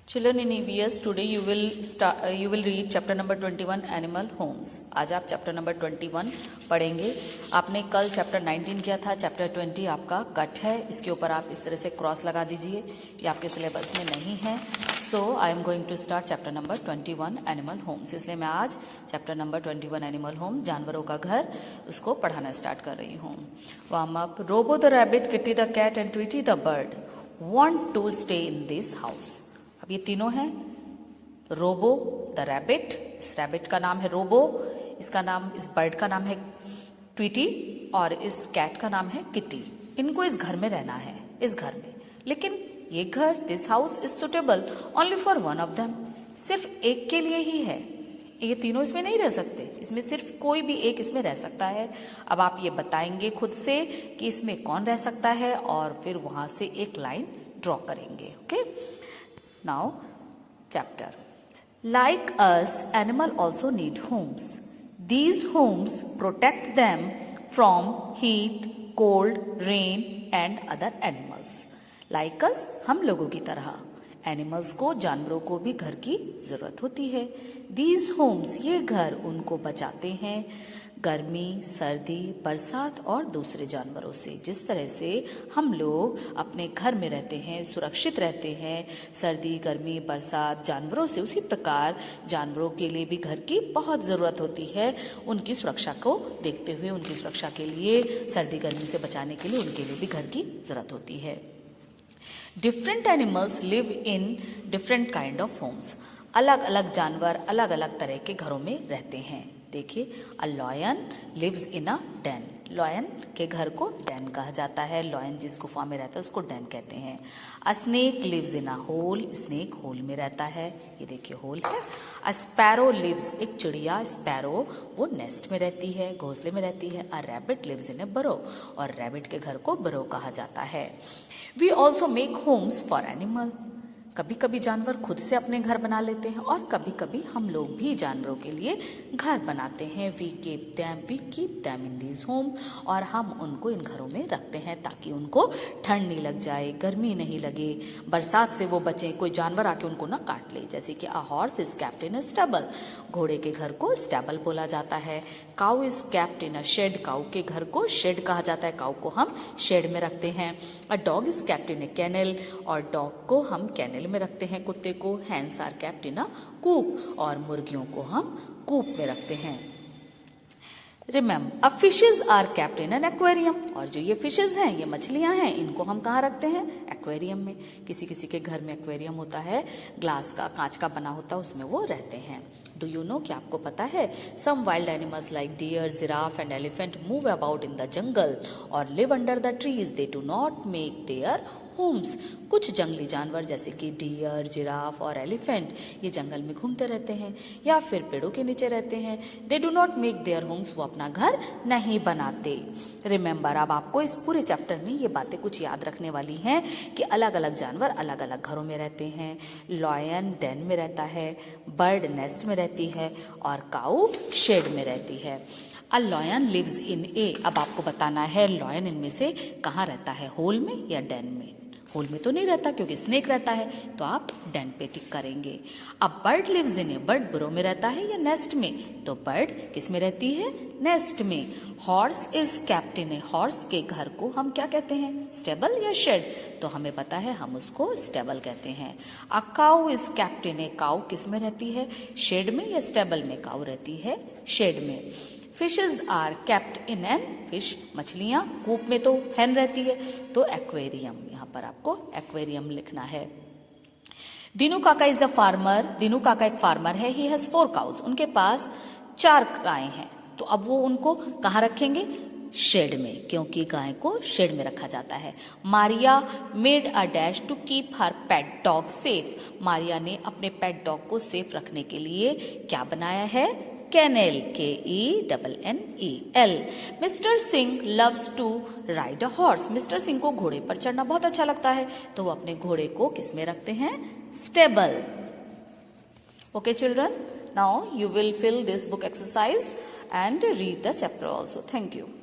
Children in EVS, today you will read chapter number 21 Animal Homes. आज आप chapter number 21 पढ़ेंगे. आपने कल चैप्टर 19 किया था, चैप्टर 20 आपका कट है. इसके ऊपर आप इस तरह से क्रॉस लगा दीजिए, ये आपके सिलेबस में नहीं है. So I am going to start chapter number 21 animal homes. इसलिए मैं आज चैप्टर नंबर 21 एनिमल होम्स, जानवरों का घर, उसको पढ़ाना स्टार्ट कर रही हूँ. Warm up. Robo the rabbit, Kitty the cat and Tweety the bird want to stay in this house. अब ये तीनों हैं. रोबो द रैबिट, इस रैबिट का नाम है रोबो, इसका नाम, इस बर्ड का नाम है ट्वीटी और इस कैट का नाम है किटी. इनको इस घर में रहना है, इस घर में. लेकिन ये घर, this house is suitable only for one of them. सिर्फ एक के लिए ही है. ये तीनों इसमें नहीं रह सकते. इसमें सिर्फ कोई भी एक इसमें रह सकता है. अब आप ये बताएंगे खुद से कि इसमें कौन रह सकता है और फिर वहां से एक लाइन ड्रॉ करेंगे. Okay. Now, chapter. Like us, animal also need homes. These homes protect them from heat, cold, rain and other animals. Like us, हम लोगों की तरह एनिमल्स को, जानवरों को भी घर की जरूरत होती है. These homes, ये घर उनको बचाते हैं गर्मी, सर्दी, बरसात और दूसरे जानवरों से. जिस तरह से हम लोग अपने घर में रहते हैं, सुरक्षित रहते हैं सर्दी, गर्मी, बरसात, जानवरों से, उसी प्रकार जानवरों के लिए भी घर की बहुत ज़रूरत होती है. उनकी सुरक्षा को देखते हुए, उनकी सुरक्षा के लिए, सर्दी गर्मी से बचाने के लिए उनके लिए भी घर की ज़रूरत होती है. Different animals live in different kind of homes. अलग अलग जानवर अलग अलग तरह के घरों में रहते हैं. देखिए, a lion lives in a den. Lion के घर को डेन कहा जाता है. लॉयन जिस गुफा में रहता है उसको डेन कहते हैं. A snake lives in a hole. Snake hole में रहता है. ये देखिए होल है. अ स्पैरो लिव्स, एक चिड़िया स्पैरो, वो नेस्ट में रहती है, घोंसले में रहती है. अ रैबिट लिव्स इन ए बरो, और रैबिट के घर को बरो कहा जाता है. We also make homes for animal. कभी कभी जानवर खुद से अपने घर बना लेते हैं और कभी कभी हम लोग भी जानवरों के लिए घर बनाते हैं. We keep them in these home, और हम उनको इन घरों में रखते हैं ताकि उनको ठंड नहीं लग जाए, गर्मी नहीं लगे, बरसात से वो बचें, कोई जानवर आके उनको ना काट ले. जैसे कि a horse is kept in a stable. घोड़े के घर को स्टेबल बोला जाता है. Cow is kept in a shed. Cow के घर को शेड कहा जाता है. काऊ को हम शेड में रखते हैं. A dog is kept in a kennel, और डॉग को हम कैनल में रखते हैं. कुत्ते को hens are kept in a coop, और मुर्गियों को हम कूप में रखते हैं. Remember, fishes are kept in an aquarium. और जो ये फिशेज हैं, ये मछलियां हैं, इनको हम कहाँ रखते हैं? एक्वेरियम में. किसी किसी के घर में एक्वेरियम होता है, ग्लास का, कांच का बना होता है, उसमें वो रहते हैं. डू यू नो, क्या आपको पता है? Some wild animals like deer, giraffe and elephant move about in the jungle और live under the trees. They do not make their homes. कुछ जंगली जानवर जैसे कि डियर, जिराफ और एलिफेंट, ये जंगल में घूमते रहते हैं या फिर पेड़ों के नीचे रहते हैं. दे do not make their Holmes, वो अपना घर नहीं बनाते. रिमेंबर, अब आपको इस पूरे चैप्टर में ये बातें कुछ याद रखने वाली हैं कि अलग अलग जानवर अलग अलग घरों में रहते हैं. लॉयन डेन में रहता है, बर्ड नेस्ट में रहती है और काऊ शेड में रहती है. अ लॉयन लिव्स इन ए. अब आपको बताना है लॉयन इनमें से कहाँ रहता है, होल में या डेन में. होल में तो नहीं रहता क्योंकि स्नेक रहता है, तो आप डेन पे टिक करेंगे. अब bird lives in a. Bird burrow में रहता है या नेस्ट में, तो बर्ड किस में रहती है? नेस्ट में. Horse is kept in A. Horse के घर को हम क्या कहते हैं? स्टेबल या शेड, तो हमें पता है हम उसको स्टेबल कहते हैं. अ काऊ इज कैप्ट इन ए. काऊ किस में रहती है? शेड में या स्टेबल में? काऊ रहती है शेड में. Fishes are kept in an fish. मछलियां कूप में तो हैन रहती है, तो एक्वेरियम. यहाँ पर आपको एक्वेरियम लिखना है. दीनू काका इज अ फार्मर. दीनू काका एक फार्मर है. He has 4 cows. उनके पास 4 गायें हैं. तो अब वो उनको कहाँ रखेंगे? शेड में, क्योंकि गाय को शेड में रखा जाता है. Maria made a dash to keep her pet dog safe. Maria ने अपने पेट डॉग को सेफ रखने के लिए क्या बनाया है? Kennel. KENNEL. Mister Singh loves to ride a horse. Mister Singh को घोड़े पर चढ़ना बहुत अच्छा लगता है, तो वो अपने घोड़े को किस में रखते हैं? Stable. Okay children, now you will fill this book exercise and read the chapter also. Thank you.